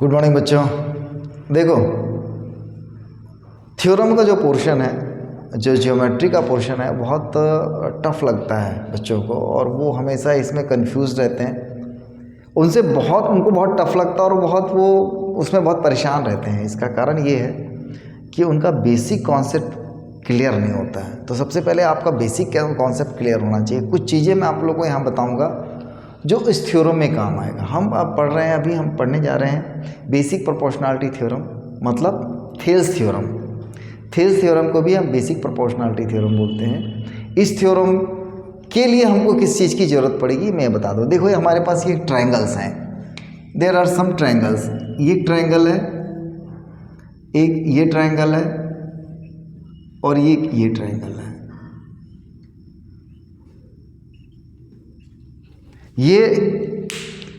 Good morning बच्चों। देखो, theorem का जो पोर्शन है, जो ज्योमेट्री का पोर्शन है, बहुत टफ लगता है बच्चों को और वो हमेशा इसमें कंफ्यूज रहते हैं। उनको बहुत टफ लगता है और वो उसमें बहुत परेशान रहते हैं। इसका कारण ये है कि उनका बेसिक कॉन्सेप्ट क्लियर नहीं होता है। तो सबसे पहले आपका बेसिक कॉन्सेप्ट क्लियर होना चाहिए। कुछ चीज़ें मैं आप लोगों को यहाँ बताऊँगा जो इस थ्योरम में काम आएगा। हम अब पढ़ रहे हैं, अभी हम पढ़ने जा रहे हैं बेसिक प्रोपोर्शनैलिटी थ्योरम, मतलब थेल्स थ्योरम। थेल्स थ्योरम को भी हम बेसिक प्रोपोर्शनैलिटी थ्योरम बोलते हैं। इस थ्योरम के लिए हमको किस चीज़ की ज़रूरत पड़ेगी मैं बता दूँ। देखो, ये हमारे पास ये ट्रायंगल्स हैं, देयर आर सम ट्रायंगल्स। ये ट्रायंगल है, एक ये ट्रायंगल है और ये ट्रायंगल है। ये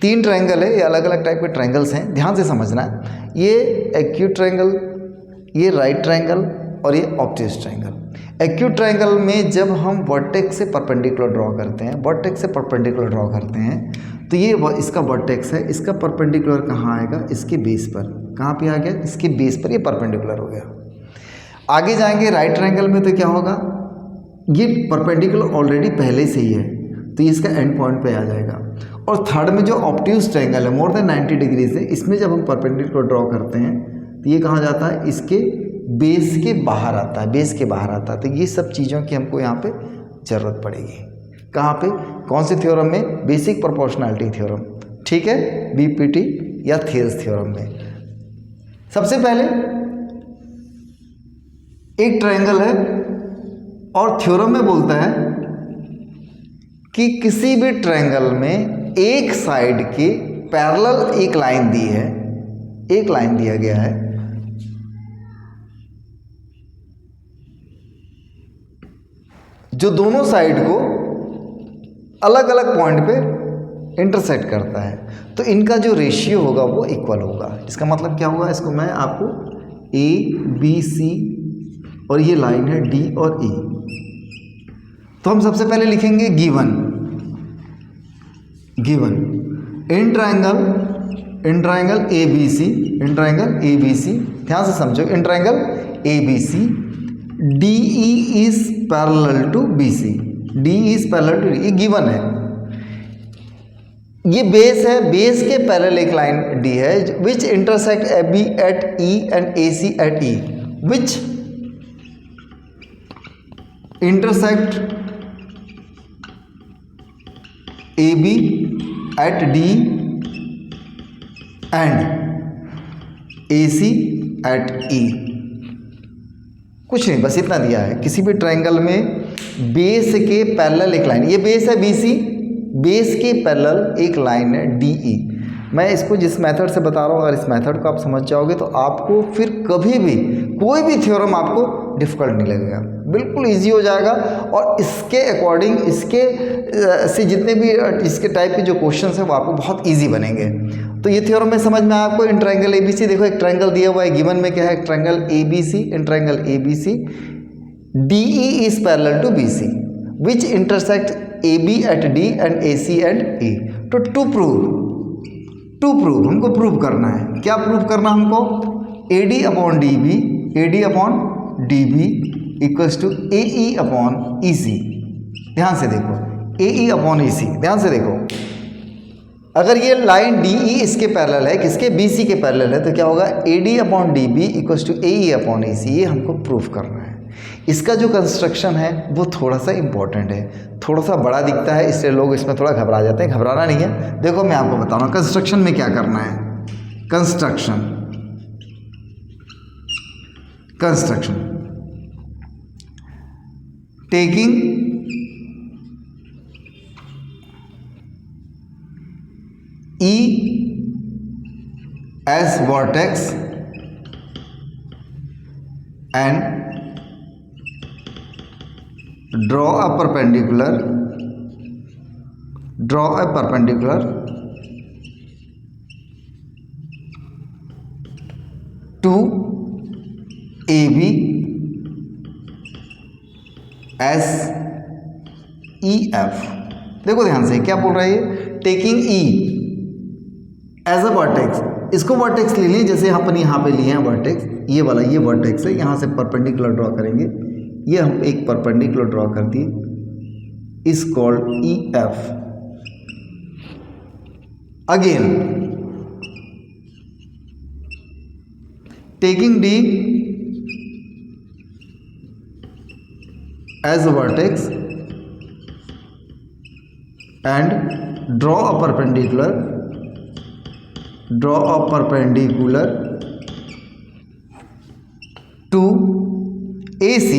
तीन ट्रायंगल है, ये अलग अलग टाइप के ट्रायंगल्स हैं, ध्यान से समझना है। ये एक्यूट ट्रायंगल, ये राइट ट्रायंगल और ये ऑब्ट्यूज ट्रायंगल। एक्यूट ट्रायंगल में जब हम वर्टेक्स से परपेंडिकुलर ड्रॉ करते हैं, वर्टेक्स से परपेंडिकुलर ड्रॉ करते हैं, तो ये इसका वर्टेक्स है, इसका परपेंडिकुलर कहाँ आएगा? इसके बेस पर। कहाँ पे आ गया? इसके बेस पर, ये परपेंडिकुलर हो गया। आगे जाएंगे राइट ट्रायंगल में तो क्या होगा? ये परपेंडिकुलर ऑलरेडी पहले से ही है, तो इसका एंड पॉइंट पे आ जाएगा। और थर्ड में जो ऑब्ट्यूज ट्रायंगल है, मोर देन 90 डिग्री से, इसमें जब हम परपेंडिकुलर ड्रॉ करते हैं तो ये कहाँ जाता है? इसके बेस के बाहर आता है, बेस के बाहर आता है। तो ये सब चीज़ों की हमको यहाँ पे ज़रूरत पड़ेगी। कहाँ पे? कौन से थ्योरम में? बेसिक प्रोपोर्शनैलिटी थ्योरम, ठीक है, बीपीटी या थेल्स थ्योरम में। सबसे पहले एक ट्रायंगल है और थ्योरम में बोलता है कि किसी भी ट्रायंगल में एक साइड के पैरेलल एक लाइन दी है, एक लाइन दिया गया है, जो दोनों साइड को अलग अलग पॉइंट पे इंटरसेक्ट करता है। तो इनका जो रेशियो होगा वो इक्वल होगा। इसका मतलब क्या होगा? इसको मैं आपको ABC और ये लाइन है D और E। तो हम सबसे पहले लिखेंगे given in triangle ABC, in triangle ABC, ध्यान से समझो, in triangle ABC DE is parallel to BC, DE is parallel to, ये गिवन है। ये बेस है, बेस के पैरेलल एक लाइन D है which intersect AB at E and AC at E, which intersect AB at D and AC at E। कुछ नहीं, बस इतना दिया है। किसी भी ट्रायंगल में बेस के पैरेलल एक लाइन, ये बेस है BC, बेस के पैरेलल एक लाइन है DE। मैं इसको जिस मेथड से बता रहा हूँ, अगर इस मेथड को आप समझ जाओगे तो आपको फिर कभी भी कोई भी थ्योरम आपको डिफ़िकल्ट नहीं लगेगा, बिल्कुल इजी हो जाएगा। और इसके अकॉर्डिंग, इसके से जितने भी इसके टाइप के जो क्वेश्चंस हैं वो आपको बहुत इजी बनेंगे। तो ये थ्योरम में समझ में आपको इन ट्रायंगल ABC, देखो एक ट्रायंगल दिया हुआ है, गिवन में क्या है? Triangle ABC, in triangle ABC DE is parallel to BC which intersect AB at D and AC at E। तो टू प्रूव हमको प्रूव करना है। क्या प्रूव करना हमको? AD upon DB equals to AE upon EC। ध्यान से देखो, AE अपॉन EC, ध्यान से देखो। अगर ये लाइन DE इसके पैरेलल है, किसके? BC के पैरेलल है, तो क्या होगा? AD upon DB equals to AE upon EC। ये हमको प्रूव करना है। इसका जो कंस्ट्रक्शन है वो थोड़ा सा इंपॉर्टेंट है, थोड़ा सा बड़ा दिखता है, इसलिए लोग इसमें थोड़ा घबरा जाते हैं। घबराना नहीं है। देखो, मैं आपको बता रहा हूँ कंस्ट्रक्शन में क्या करना है। Construction taking E as vertex and draw a perpendicular to AB as EF। देखो ध्यान से क्या बोल रहा है ये? Taking E as a vertex, इसको वर्टेक्स ले लें, जैसे अपन यहाँ पे लिए हैं वर्टेक्स, ये वाला ये वर्टेक्स है, यहाँ से परपेंडिकुलर ड्रॉ करेंगे, ये हम एक परपेंडिकुलर ड्रॉ कर दिए, is called E F. Again taking D as a vertex and draw a perpendicular to AC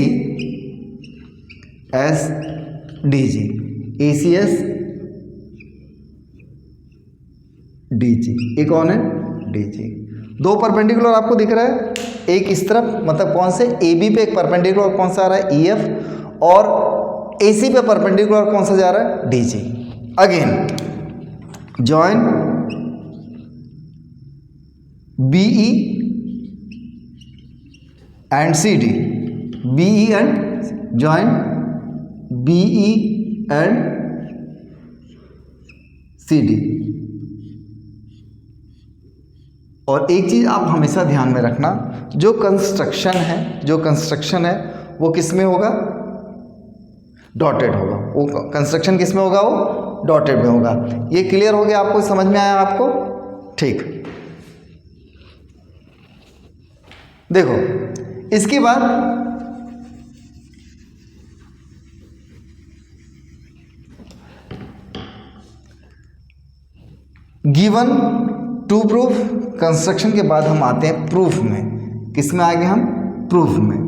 as DG, AC as DG, ये कौन है? DG। दो परपेंडिकुलर आपको दिख रहा है, एक इस तरफ, मतलब कौन से, AB पे एक परपेंडिकुलर कौन सा आ रहा है? EF, और AC पे परपेंडिकुलर कौन सा जा रहा है? DG। Again join BE and CD, BE and join BE and CD। और एक चीज़ आप हमेशा ध्यान में रखना, जो कंस्ट्रक्शन है वो किस में होगा? डॉटेड होगा। वो कंस्ट्रक्शन किस में होगा? वो डॉटेड में होगा। ये क्लियर हो गया आपको? समझ में आया आपको? ठीक। देखो इसके बाद गिवन टू प्रूफ कंस्ट्रक्शन के बाद हम आते हैं प्रूफ में। किस में आ गए हम? प्रूफ में।